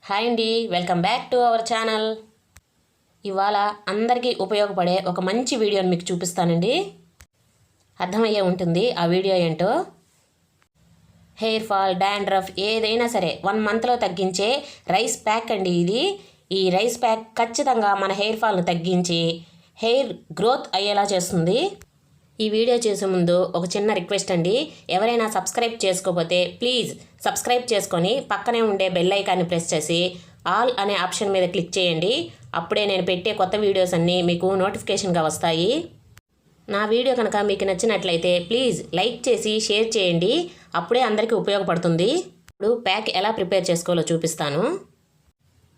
Hi అండి, welcome back to our channel. ఇవాళ అందరికీ ఉపయోగపడే ఒక మంచి వీడియోని మీకు చూపిస్తానండి. అర్థమయ్యే ఉంటుంది ఆ వీడియో ఏంటో. హెయిర్ ఫాల్, డాండ్రఫ్ ఏదైనా సరే 1 మంత్లో తగ్గించే రైస్ ప్యాక్ అండి ఇది. ఈ రైస్ ప్యాక్ ఖచ్చితంగా మన హెయిర్ ఫాల్ను తగ్గించి హెయిర్ గ్రోత్ అయ్యేలా చేస్తుంది. ఈ వీడియో చేసే ముందు ఒక చిన్న రిక్వెస్ట్ అండి, ఎవరైనా సబ్స్క్రైబ్ చేసుకోకపోతే ప్లీజ్ సబ్స్క్రైబ్ చేసుకొని పక్కనే ఉండే బెల్ ఐకాన్ని ప్రెస్ చేసి ఆల్ అనే ఆప్షన్ మీద క్లిక్ చేయండి. అప్పుడే నేను పెట్టే కొత్త వీడియోస్ అన్నీ మీకు నోటిఫికేషన్గా వస్తాయి. నా వీడియో కనుక మీకు నచ్చినట్లయితే ప్లీజ్ లైక్ చేసి షేర్ చేయండి, అప్పుడే అందరికీ ఉపయోగపడుతుంది. ఇప్పుడు ప్యాక్ ఎలా ప్రిపేర్ చేసుకోవాలో చూపిస్తాను.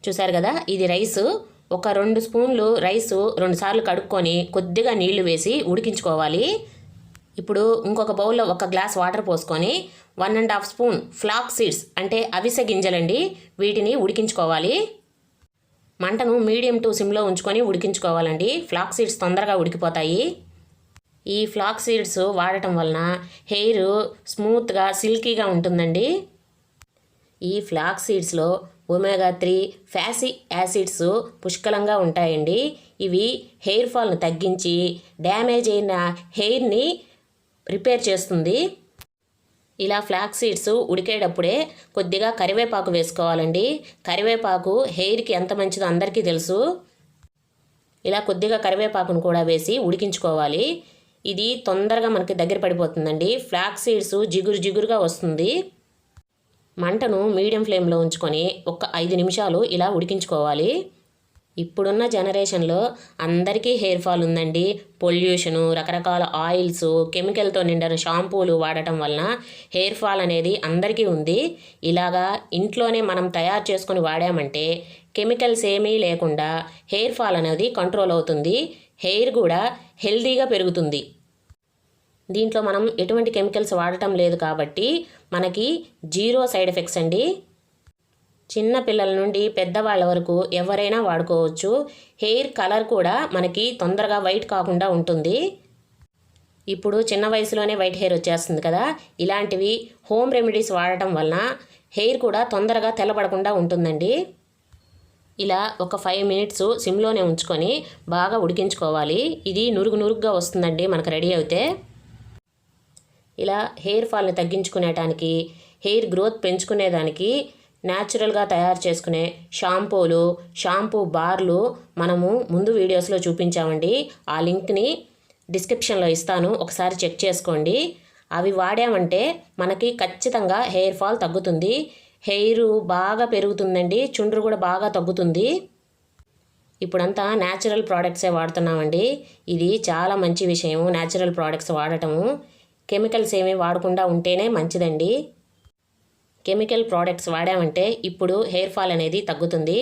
చూసారు కదా, ఇది రైసు. ఒక 2 స్పూన్లు రైసు 2 సార్లు కడుక్కొని కొద్దిగా నీళ్లు వేసి ఉడికించుకోవాలి. ఇప్పుడు ఇంకొక బౌల్లో 1 గ్లాస్ వాటర్ పోసుకొని 1.5 స్పూన్ ఫ్లాక్ సీడ్స్ అంటే అవిసె గింజలండి, వీటిని ఉడికించుకోవాలి. మంటను మీడియం టు సిమ్లో ఉంచుకొని ఉడికించుకోవాలండి. ఫ్లాక్ సీడ్స్ తొందరగా ఉడికిపోతాయి. ఈ ఫ్లాక్ సీడ్స్ వాడటం వలన హెయిర్ స్మూత్గా సిల్కీగా ఉంటుందండి. ఈ ఫ్లాక్ సీడ్స్లో ఒమేగా 3 ఫ్యాటీ యాసిడ్స్ పుష్కలంగా ఉంటాయండి. ఇవి హెయిర్ ఫాల్ను తగ్గించి డ్యామేజ్ అయిన హెయిర్ని రిపేర్ చేస్తుంది. ఇలా ఫ్లాక్ సీడ్స్ ఉడికేటప్పుడే కొద్దిగా కరివేపాకు వేసుకోవాలండి. కరివేపాకు హెయిర్కి ఎంత మంచిదో అందరికీ తెలుసు. ఇలా కొద్దిగా కరివేపాకును కూడా వేసి ఉడికించుకోవాలి. ఇది తొందరగా మనకి దగ్గర పడిపోతుందండి. ఫ్లాక్ సీడ్స్ జిగురుగా వస్తుంది. మంటను మీడియం ఫ్లేమ్లో ఉంచుకొని ఒక 5 నిమిషాలు ఇలా ఉడికించుకోవాలి. ఇప్పుడున్న జనరేషన్లో అందరికీ హెయిర్ ఫాల్ ఉందండి. పొల్యూషను, రకరకాల ఆయిల్స్, కెమికల్తో నిండిన షాంపూలు వాడటం వలన హెయిర్ ఫాల్ అనేది అందరికీ ఉంది. ఇలాగా ఇంట్లోనే మనం తయారు చేసుకొని వాడామంటే కెమికల్స్ ఏమీ లేకుండా హెయిర్ ఫాల్ అనేది కంట్రోల్ అవుతుంది. హెయిర్ కూడా హెల్తీగా పెరుగుతుంది. దీంట్లో మనం ఎటువంటి కెమికల్స్ వాడటం లేదు కాబట్టి మనకి 0 సైడ్ ఎఫెక్ట్స్ అండి. చిన్న పిల్లల నుండి పెద్దవాళ్ళ వరకు ఎవరైనా వాడుకోవచ్చు. హెయిర్ కలర్ కూడా మనకి తొందరగా వైట్ కాకుండా ఉంటుంది. ఇప్పుడు చిన్న వయసులోనే వైట్ హెయిర్ వచ్చేస్తుంది కదా, ఇలాంటివి హోమ్ రెమెడీస్ వాడటం వలన హెయిర్ కూడా తొందరగా తెల్లబడకుండా ఉంటుందండి. ఇలా ఒక 5 మినిట్స్ సిమ్లోనే ఉంచుకొని బాగా ఉడికించుకోవాలి. ఇది నురుగుగా వస్తుందండి మనకు రెడీ అయితే. ఇలా హెయిర్ ఫాల్ని తగ్గించుకునేటానికి, హెయిర్ గ్రోత్ పెంచుకునేదానికి న్యాచురల్గా తయారు చేసుకునే షాంపూ బార్లు మనము ముందు వీడియోస్లో చూపించామండి. ఆ లింక్ని డిస్క్రిప్షన్లో ఇస్తాను, ఒకసారి చెక్ చేసుకోండి. అవి వాడామంటే మనకి ఖచ్చితంగా హెయిర్ ఫాల్ తగ్గుతుంది. హెయిర్ బాగా పెరుగుతుందండి, చుండ్రు కూడా బాగా తగ్గుతుంది. ఇప్పుడంతా న్యాచురల్ ప్రోడక్ట్సే వాడుతున్నామండి. ఇది చాలా మంచి విషయం, న్యాచురల్ ప్రోడక్ట్స్ వాడటము. కెమికల్స్ ఏమీ వాడకుండా ఉంటేనే మంచిదండి. కెమికల్ ప్రోడక్ట్స్ వాడామంటే ఇప్పుడు హెయిర్ ఫాల్ అనేది తగ్గుతుంది.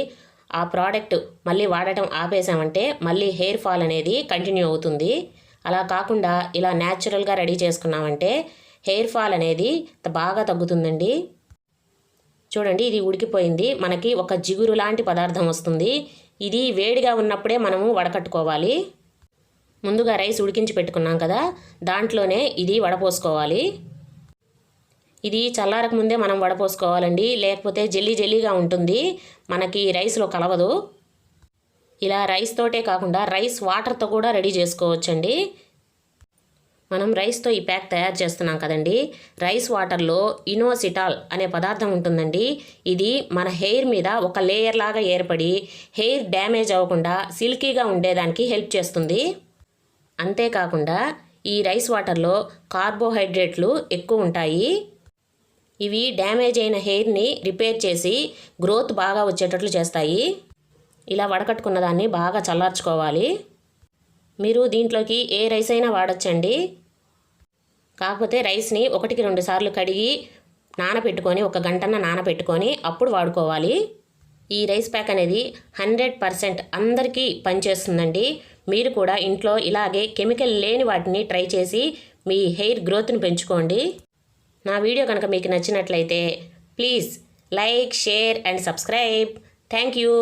ఆ ప్రోడక్ట్ మళ్ళీ వాడటం ఆపేసామంటే మళ్ళీ హెయిర్ ఫాల్ అనేది కంటిన్యూ అవుతుంది. అలా కాకుండా ఇలా న్యాచురల్గా రెడీ చేసుకున్నామంటే హెయిర్ ఫాల్ అనేది బాగా తగ్గుతుందండి. చూడండి, ఇది ఉడికిపోయింది. మనకి ఒక జిగురు లాంటి పదార్థం వస్తుంది. ఇది వేడిగా ఉన్నప్పుడే మనము వడకట్టుకోవాలి. ముందుగా రైస్ ఉడికించి పెట్టుకున్నాం కదా, దాంట్లోనే ఇది వడపోసుకోవాలి. ఇది చల్లారక ముందే మనం వడపోసుకోవాలండి, లేకపోతే జెల్లీగా ఉంటుంది, మనకి రైస్లో కలవదు. ఇలా రైస్ తోటే కాకుండా రైస్ వాటర్తో కూడా రెడీ చేసుకోవచ్చండి. మనం రైస్తో ఈ ప్యాక్ తయారు చేస్తున్నాం కదండి, రైస్ వాటర్లో ఇనోసిటాల్ అనే పదార్థం ఉంటుందండి. ఇది మన హెయిర్ మీద ఒక లేయర్ లాగా ఏర్పడి హెయిర్ డ్యామేజ్ అవ్వకుండా సిల్కీగా ఉండేదానికి హెల్ప్ చేస్తుంది. అంతేకాకుండా ఈ రైస్ వాటర్లో కార్బోహైడ్రేట్లు ఎక్కువ ఉంటాయి. ఇవి డ్యామేజ్ అయిన హెయిర్ని రిపేర్ చేసి గ్రోత్ బాగా వచ్చేటట్లు చేస్తాయి. ఇలా వడకట్టుకున్న దాన్ని బాగా చల్లార్చుకోవాలి. మీరు దీంట్లోకి ఏ రైస్ అయినా వాడచ్చండి. కాకపోతే రైస్ని 1-2 సార్లు కడిగి నానబెట్టుకొని 1 గంటన్న నానబెట్టుకొని అప్పుడు వాడుకోవాలి. ఈ రైస్ ప్యాక్ అనేది 100% అందరికీ పనిచేస్తుందండి. మీరు కూడా ఇంట్లో ఇలాగే కెమికల్ లేని వాటిని ట్రై చేసి మీ హెయిర్ గ్రోత్ని పెంచుకోండి. నా వీడియో కనుక మీకు నచ్చినట్లయితే please like, share and subscribe. Thank you.